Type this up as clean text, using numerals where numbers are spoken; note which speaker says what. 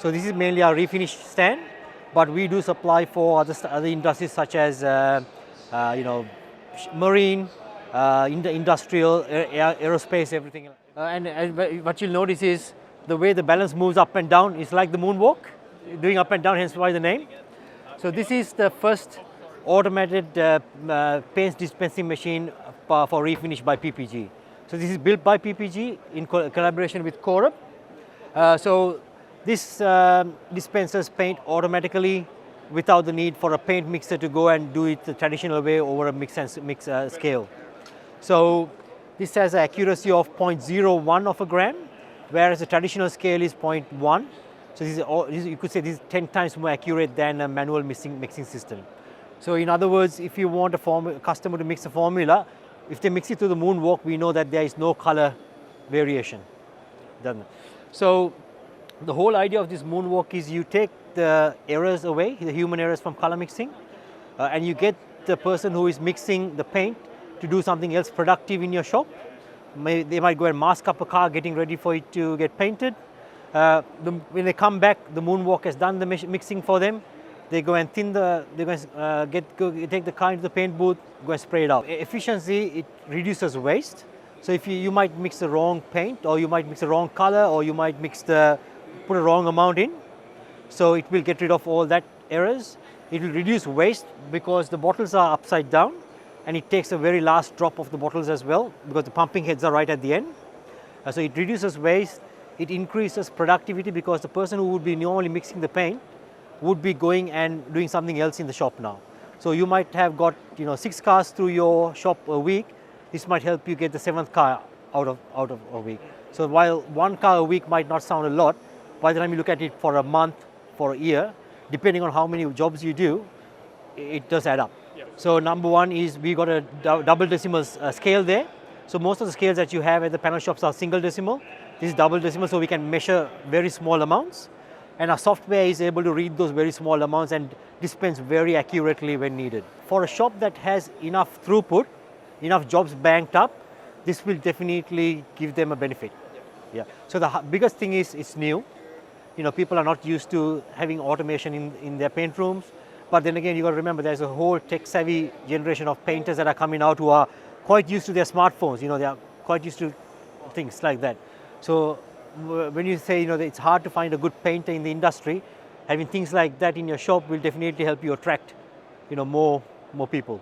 Speaker 1: So this is mainly our refinish stand, but we do supply for other industries such as marine, industrial, aerospace, everything. And what you'll notice is the way the balance moves up and down is like the moonwalk, doing up and down, hence why the name. So this is the first automated paint dispensing machine for refinish by PPG. So this is built by PPG in collaboration with Corp. So this dispenses paint automatically without the need for a paint mixer to go and do it the traditional way over a mix scale. So this has an accuracy of 0.01 of a gram, whereas the traditional scale is 0.1. So you could say this is 10 times more accurate than a manual mixing system. So in other words, if you want a customer to mix a formula, if they mix it to the moonwalk, we know that there is no color variation. So the whole idea of this moonwalk is you take the errors away, the human errors from color mixing, and you get the person who is mixing the paint to do something else productive in your shop. They might go and mask up a car getting ready for it to get painted. When they come back, the moonwalk has done the mixing for them. They go and take the car into the paint booth, go and spray it out. Efficiency, it reduces waste. So if you might mix the wrong paint, or you might mix the wrong color, or you might put a wrong amount in. So it will get rid of all that errors. It will reduce waste because the bottles are upside down, and it takes a very last drop of the bottles as well because the pumping heads are right at the end. So it reduces waste. It increases productivity because the person who would be normally mixing the paint would be going and doing something else in the shop now. So you might have got 6 cars through your shop a week. This might help you get the 7th car out of a week. So while 1 car a week might not sound a lot, by the time you look at it for a month, for a year, depending on how many jobs you do, it does add up. Yep. So number one is we got a double decimal scale there. So most of the scales that you have at the panel shops are single decimal. This is double decimal, so we can measure very small amounts. And our software is able to read those very small amounts and dispense very accurately when needed. For a shop that has enough throughput, enough jobs banked up, this will definitely give them a benefit. Yeah. So the biggest thing is it's new. People are not used to having automation in their paint rooms. But then again, you got to remember there's a whole tech-savvy generation of painters that are coming out who are quite used to their smartphones. They are quite used to things like that. So when you say it's hard to find a good painter in the industry, having things like that in your shop will definitely help you attract more people.